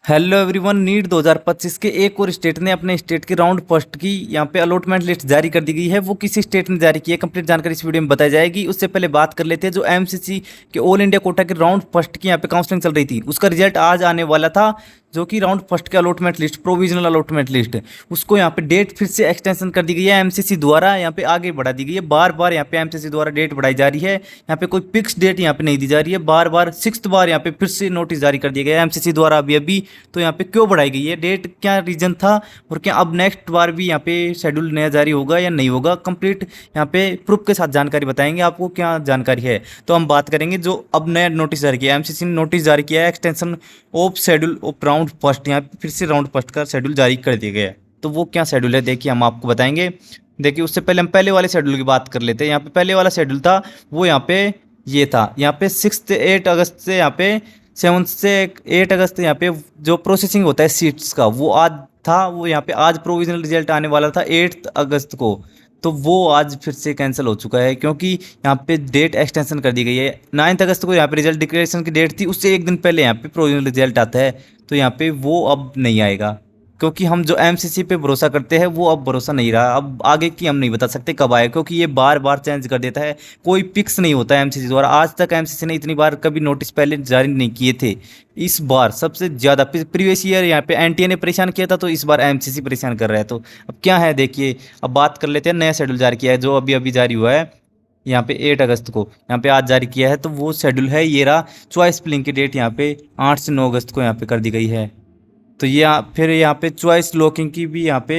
Hello everyone. NEET 2025 के एक और स्टेट ने अपने स्टेट के राउंड फर्स्ट की यहाँ पे अलॉटमेंट लिस्ट जारी कर दी गई है। वो किसी स्टेट ने जारी की है, कंप्लीट जानकारी इस वीडियो में बताई जाएगी। उससे पहले बात कर लेते हैं जो एमसीसी के ऑल इंडिया कोटा के राउंड फर्स्ट की यहाँ पे काउंसलिंग चल रही थी, उसका रिजल्ट आज आने वाला था। जो कि राउंड फर्स्ट के allotment list, provisional allotment list, उसको यहाँ पे डेट फिर से एक्सटेंशन कर दी गई है। एमसीसी द्वारा यहाँ पे आगे बढ़ा दी गई है। बार बार यहाँ पे एमसीसी द्वारा डेट बढ़ाई जा रही है। यहाँ पे कोई फिक्स डेट यहाँ पे नहीं दी जा रही है। बार बार 6th बार यहाँ पे फिर से नोटिस जारी कर दिया गया है एमसीसी द्वारा अभी अभी। तो यहाँ पे क्यों बढ़ाई गई है डेट, क्या रीजन था, और क्या अब नेक्स्ट बार भी यहाँ पे शेड्यूल नया जारी होगा या नहीं होगा, कंप्लीट यहाँ पे प्रूफ के साथ जानकारी बताएंगे आपको क्या जानकारी है। तो हम बात करेंगे जो अब नया नोटिस जारी किया है एमसीसी ने, नोटिस जारी किया है extension of schedule of round first. यहाँ पे फिर से राउंड फर्स्ट का शेड्यूल जारी कर दिया गया है। तो वो क्या शेड्यूल है देखिए हम आपको बताएंगे। देखिए उससे पहले हम पहले वाले शेड्यूल की बात कर लेते हैं। यहाँ पे पहले वाला शेड्यूल था वो यहाँ पे ये था, यहाँ पे 8 अगस्त से यहाँ पे 7 से 8 अगस्त यहाँ पे जो प्रोसेसिंग होता है सीट्स का वो आज था। वो यहाँ पे आज प्रोविजनल रिजल्ट आने वाला था 8 अगस्त को। तो वो आज फिर से कैंसिल हो चुका है क्योंकि यहाँ पे डेट एक्सटेंशन कर दी गई है। 9 अगस्त को यहाँ पे रिजल्ट डिक्लेरेशन की डेट थी, उससे एक दिन पहले यहाँ पे प्रोविजनल रिजल्ट आता है। तो यहाँ पे वो अब नहीं आएगा क्योंकि हम जो एमसीसी पे भरोसा करते हैं वो अब भरोसा नहीं रहा। अब आगे की हम नहीं बता सकते कब आए क्योंकि ये बार बार चेंज कर देता है, कोई फिक्स नहीं होता है एमसीसी द्वारा। आज तक एमसीसी ने इतनी बार कभी नोटिस पहले जारी नहीं किए थे। इस बार सबसे ज़्यादा प्रीवियस ईयर यहाँ पे एनटीए ने परेशान किया था, तो इस बार एमसीसी परेशान कर रहा है। तो अब क्या है देखिए, अब बात कर लेते हैं। नया शेड्यूल जारी किया है जो अभी अभी जारी हुआ है यहाँ पे 8 अगस्त को, यहाँ पे आज जारी किया है। तो वो शेड्यूल है ये रहा। चॉइस फिलिंग की डेट यहाँ पे 8 से 9 अगस्त को यहाँ पे कर दी गई है। तो ये फिर यहाँ पे चॉइस लॉकिंग की भी यहाँ पे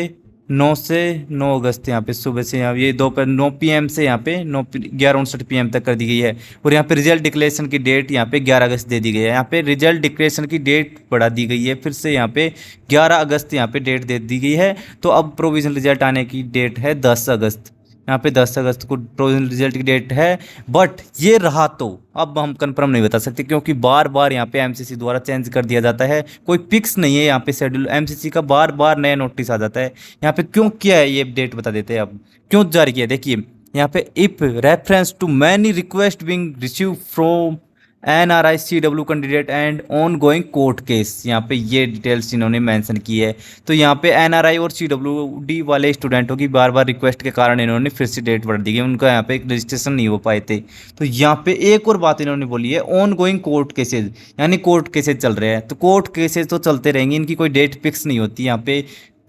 9 से 9 अगस्त यहाँ पे सुबह से यहाँ ये दोपहर 9 PM से यहाँ पे 11:59 PM तक कर दी गई है। और यहाँ पे रिजल्ट डिक्लेरेशन की डेट यहाँ पे 11 अगस्त दे दी गई है। यहाँ पे रिजल्ट डिक्लेरेशन की डेट बढ़ा दी गई है फिर से यहाँ पे 11 अगस्त यहाँ पे डेट दे दी गई है। तो अब प्रोविजनल रिजल्ट आने की डेट है 10 अगस्त। यहाँ पे 10 अगस्त को प्रोविजनल रिजल्ट की डेट है। बट ये रहा तो अब हम कंफर्म नहीं बता सकते क्योंकि बार बार यहाँ पे एमसीसी द्वारा चेंज कर दिया जाता है। कोई फिक्स नहीं है यहाँ पे शेड्यूल एमसीसी का, बार बार नया नोटिस आ जाता है। यहाँ पे क्यों किया है ये डेट बता देते हैं। अब क्यों जारी किया देखिए यहाँ पे, if reference to many request being receive from NRI CW candidate and ongoing court case, यहाँ पे ये डिटेल्स इन्होंने मेंशन की है। तो यहाँ पे NRI और CWD वाले स्टूडेंटों की बार बार रिक्वेस्ट के कारण इन्होंने फिर से डेट बढ़ दी गई, उनका यहाँ पे रजिस्ट्रेशन नहीं हो पाए थे। तो यहाँ पे एक और बात इन्होंने बोली है, ऑन गोइंग कोर्ट केसेज, यानी कोर्ट केसेज चल रहे हैं। तो कोर्ट केसेज तो चलते रहेंगे, इनकी कोई डेट फिक्स नहीं होती। यहाँ पे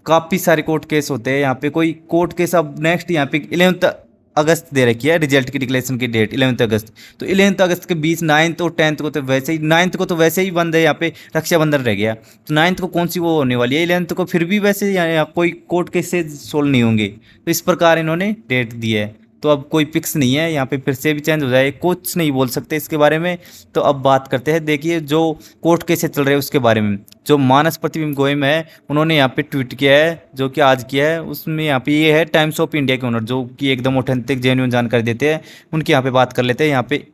काफ़ी सारे कोर्ट केस होते हैं। यहाँ पे कोई कोर्ट केस अब नेक्स्ट यहाँ पे 11 अगस्त दे रखी है रिजल्ट की डिक्लेरेशन की डेट 11 अगस्त। तो 11 अगस्त के बीच 9th और 10th को तो वैसे ही, 9th को तो वैसे ही बंद है, यहाँ पे रक्षाबंधन रह गया। तो 9th को कौन सी वो होने वाली है, 11th को फिर भी वैसे यहाँ कोई कोर्ट केसेज सोल्व नहीं होंगे। तो इस प्रकार इन्होंने डेट दी है। तो अब कोई फिक्स नहीं है, यहाँ पे फिर से भी चेंज हो जाए, कुछ नहीं बोल सकते इसके बारे में। तो अब बात करते हैं देखिए जो कोर्ट केसेस चल रहे हैं उसके बारे में। जो मानस प्रतिबिंब गोयम है उन्होंने यहाँ पे ट्वीट किया है जो कि आज किया है, उसमें यहाँ पे ये है टाइम्स ऑफ इंडिया के ओनर जो कि एकदम ऑथेंटिक जेन्युइन जानकारी देते हैं, उनकी यहाँ पे बात कर लेते हैं। यहाँ पे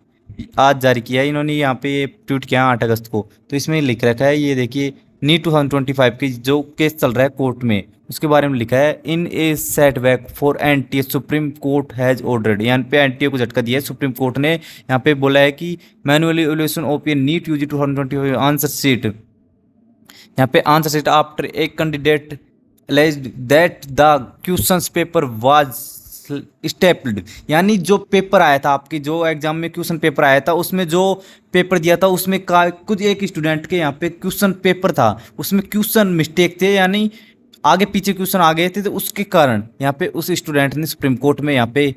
आज जारी किया है इन्होंने, यहाँ पे ट्वीट किया 8 अगस्त को। तो इसमें लिख रखा है ये देखिए, नीट 2025 की जो केस चल रहा है कोर्ट में उसके बारे में लिखा है, in a setback for NTA Supreme Court has ordered. यहाँ पे एनटीए को झटका दिया है सुप्रीम कोर्ट ने। यहाँ पे बोला है कि manually evaluation of a NEET UG 2025 answer sheet, यहाँ पे answer sheet after a candidate alleged that the questions paper was stepped, यानी जो पेपर आया था आपकी, जो एग्जाम में क्वेश्चन पेपर आया था उसमें जो पेपर दिया था उसमें कुछ एक स्टूडेंट के यहाँ पे क्वेश्चन पेपर था उसमें क्वेश्चन मिस्टेक थे, यानी आगे पीछे क्वेश्चन आ गए थे। तो उसके कारण यहाँ पे उस स्टूडेंट ने सुप्रीम कोर्ट में यहाँ पे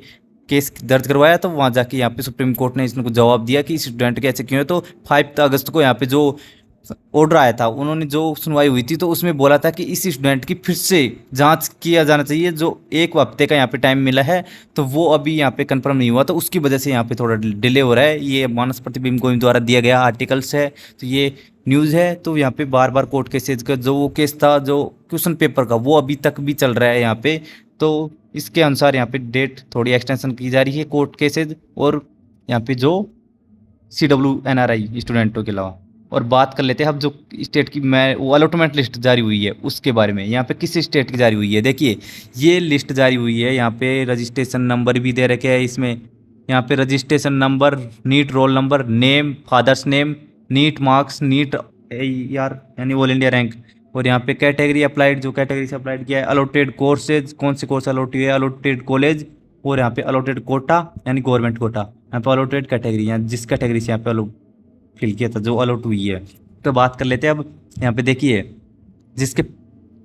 केस दर्ज करवाया। तो वहाँ जाके यहाँ पे सुप्रीम कोर्ट ने इसको जवाब दिया कि स्टूडेंट के ऐसे क्यों है। तो 5 अगस्त को यहाँ पे जो ऑर्डर आया था, उन्होंने जो सुनवाई हुई थी तो उसमें बोला था कि इस स्टूडेंट की फिर से जांच किया जाना चाहिए। जो 1 हफ्ते का यहाँ पे टाइम मिला है तो वो अभी यहाँ पे कंफर्म नहीं हुआ, तो उसकी वजह से यहाँ पे थोड़ा डिले हो रहा है। ये मानस प्रतिबिंब गोयम द्वारा दिया गया आर्टिकल्स है, तो ये न्यूज़ है। तो यहाँ पे बार बार कोर्ट केसेज का जो वो केस था जो क्वेश्चन पेपर का वो अभी तक भी चल रहा है यहाँ पे। तो इसके अनुसार यहाँ पे डेट थोड़ी एक्सटेंशन की जा रही है कोर्ट केसेज और यहाँ पे जो CW NRI स्टूडेंटों के अलावा। और बात कर लेते हैं अब जो स्टेट की मैं वो अलॉटमेंट लिस्ट जारी हुई है उसके बारे में। यहाँ पे किस स्टेट की जारी हुई है देखिए, ये लिस्ट जारी हुई है। यहाँ पे रजिस्ट्रेशन नंबर भी दे रखे हैं इसमें। यहाँ पे registration number, NEET roll number, name, father's name, NEET marks, NEET AER यानी ऑल इंडिया रैंक। और यहाँ पे कैटेगरी अप्लाइड, जो कैटेगरी से अप्लाइड किया है, अलॉटेड कोर्सेज, कौन से कोर्स अलॉट हुए, अलॉटेड कॉलेज, और यहाँ पे अलॉटेड कोटा यानी गवर्नमेंट कोटा। यहाँ पे अलॉटेड कैटेगरी, यहाँ जिस कैटेगरी से यहाँ पे अलॉट फिल किया था, जो अलॉट हुई है। तो बात कर लेते हैं अब। यहाँ पे देखिए, जिसके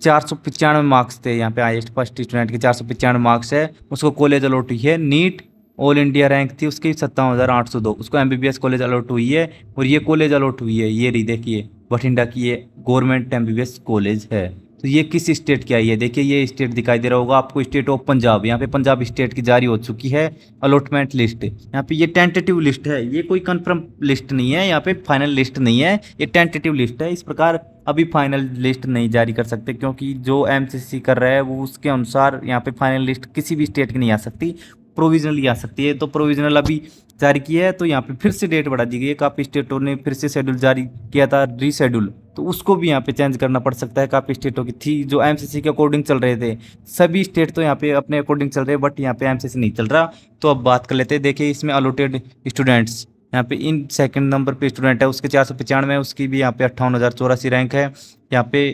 495 मार्क्स थे, यहाँ पे हाईएस्ट फर्स्ट स्टूडेंट के 495 मार्क्स है, उसको कॉलेज अलॉट हुई है। नीट ऑल इंडिया रैंक थी उसकी 57,802, उसको MBBS कॉलेज अलॉट हुई है। और ये कॉलेज अलॉट हुई है, ये रही देखिए, बठिंडा की ये गवर्नमेंट MBBS कॉलेज है। तो ये किस स्टेट की आई है, देखिए ये स्टेट दिखाई दे रहा होगा आपको, स्टेट ऑफ पंजाब। यहाँ पे पंजाब स्टेट की जारी हो चुकी है अलॉटमेंट लिस्ट। यहाँ पे ये टेंटेटिव लिस्ट है, ये कोई कंफर्म लिस्ट नहीं है, यहाँ पे फाइनल लिस्ट नहीं है, ये टेंटेटिव लिस्ट है। इस प्रकार अभी फाइनल लिस्ट नहीं जारी कर सकते, क्योंकि जो MCC कर रहा है वो उसके अनुसार यहाँ पे फाइनल लिस्ट किसी भी स्टेट की नहीं आ सकती, प्रोविजनली आ सकती है। तो प्रोविजनल अभी जारी किया है, तो यहाँ पे फिर से डेट बढ़ा दी गई है। काफ़ी स्टेटों ने फिर से शेड्यूल जारी किया था, रीशेड्यूल, तो उसको भी यहाँ पे चेंज करना पड़ सकता है। काफ़ी स्टेटों की थी जो MCC के अकॉर्डिंग चल रहे थे, सभी स्टेट तो यहाँ पे अपने अकॉर्डिंग चल रहे हैं, बट यहाँ पे MCC नहीं चल रहा। तो अब बात कर लेते हैं, देखिए इसमें अलॉटेड स्टूडेंट्स, यहाँ पे इन सेकंड नंबर पे स्टूडेंट है, उसके 495, उसकी भी यहाँ पे 58,084 रैंक है। यहाँ पे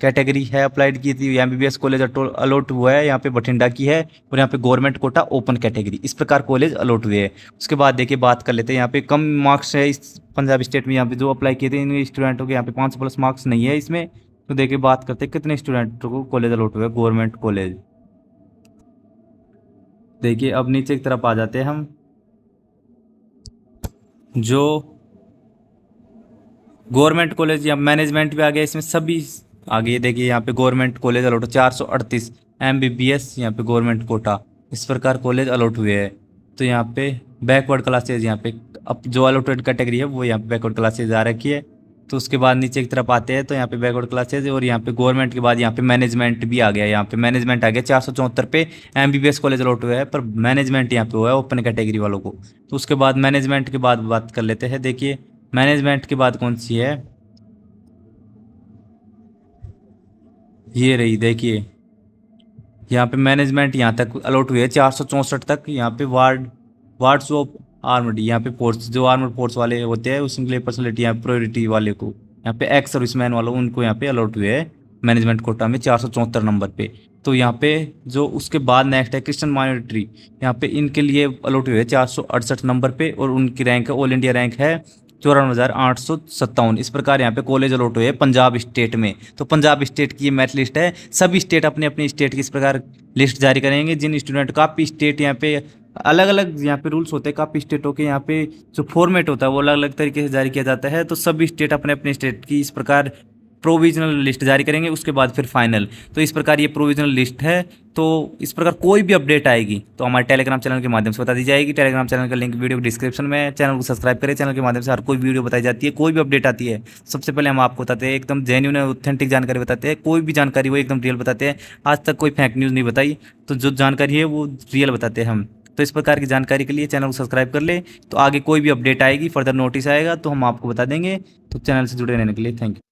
कैटेगरी है अप्लाइड की थी, MBBS कॉलेज अलॉट हुआ है, यहाँ पे बठिंडा की है। और यहाँ पे गवर्नमेंट कोटा ओपन कैटेगरी, इस प्रकार कॉलेज अलॉट हुए हैं। उसके बाद देखिए बात कर लेते हैं, यहाँ पे कम मार्क्स है इस पंजाब स्टेट में, यहाँ पे जो अप्लाई किए थे इन स्टूडेंटों के यहाँ पे 500+ मार्क्स नहीं है इसमें। तो देखिए बात करते हैं कितने स्टूडेंटों को कॉलेज अलॉट हुआ है, गवर्नमेंट कॉलेज। देखिए अब नीचे की तरफ आ जाते हैं हम, जो गवर्नमेंट कॉलेज या मैनेजमेंट भी आ गया इसमें, सभी आगे देखिए यहाँ पे गवर्नमेंट कॉलेज अलॉट 438 MBBS, यहाँ पे गवर्नमेंट कोटा, इस प्रकार कॉलेज अलॉट हुए हैं। तो यहाँ पे बैकवर्ड क्लासेज, यहाँ पे अब जो अलॉटेड कैटेगरी है वो यहाँ पे बैकवर्ड क्लासेज आ रखी है। तो उसके बाद नीचे की तरफ आते हैं, तो यहाँ पे बैकवर्ड क्लासेज, और यहाँ पे गवर्नमेंट के बाद यहाँ पे मैनेजमेंट भी आ गया। यहाँ पे मैनेजमेंट आ गया 474 पे MBBS कॉलेज अलॉट हुआ है, पर मैनेजमेंट यहाँ पे हुआ है ओपन कैटेगरी वालों को। तो उसके बाद मैनेजमेंट के बाद बात कर लेते हैं, देखिए मैनेजमेंट के बाद कौन सी है, ये रही देखिए, यहाँ पे मैनेजमेंट यहाँ तक अलॉट हुई है 464 तक। यहाँ पे वार्ड्स ऑफ आर्मड, यहाँ पे फोर्स, जो आर्मड फोर्स वाले होते हैं उसके लिए पर्सनलिटी, यहाँ प्रायोरिटी वाले को, यहाँ पे एक्स सर्विसमैन वालों उनको यहाँ पे अलॉट हुए है मैनेजमेंट कोटा में 474 नंबर पे। तो यहाँ पे जो उसके बाद नेक्स्ट है क्रिश्चियन माइनॉरिटी, यहाँ पे इनके लिए अलॉट हुए 468 नंबर पे, और उनकी रैंक है ऑल इंडिया रैंक है 54,857। इस प्रकार यहाँ पे कॉलेज अलॉट हुए पंजाब स्टेट में। तो पंजाब स्टेट की ये मेरिट लिस्ट है। सभी स्टेट अपने अपने स्टेट की इस प्रकार लिस्ट जारी करेंगे, जिन स्टूडेंट काफ़ी स्टेट यहाँ पे अलग अलग यहाँ पे रूल्स होते हैं, काफ़ी स्टेटों के यहाँ पे जो फॉर्मेट होता है वो अलग अलग तरीके से जारी किया जाता है। तो सभी स्टेट अपने अपने स्टेट की इस प्रकार प्रोविजनल लिस्ट जारी करेंगे, उसके बाद फिर फाइनल। तो इस प्रकार ये प्रोविजनल लिस्ट है। तो इस प्रकार कोई भी अपडेट आएगी तो हमारे टेलीग्राम चैनल के माध्यम से बता दी जाएगी। टेलीग्राम चैनल का लिंक वीडियो डिस्क्रिप्शन में है, चैनल को सब्सक्राइब करें। चैनल के माध्यम से हर कोई वीडियो बताई जाती है, कोई भी अपडेट आती है सबसे पहले हम आपको बताते हैं, एकदम जेन्युइन ऑथेंटिक जानकारी बताते हैं। कोई भी जानकारी वो एकदम रियल बताते हैं, आज तक कोई फेक न्यूज़ नहीं बताई। तो जो जानकारी है वो रियल बताते हैं हम। तो इस प्रकार की जानकारी के लिए चैनल को सब्सक्राइब कर ले, तो आगे कोई भी अपडेट आएगी, फर्दर नोटिस आएगा तो हम आपको बता देंगे। तो चैनल से जुड़े रहने के लिए थैंक यू।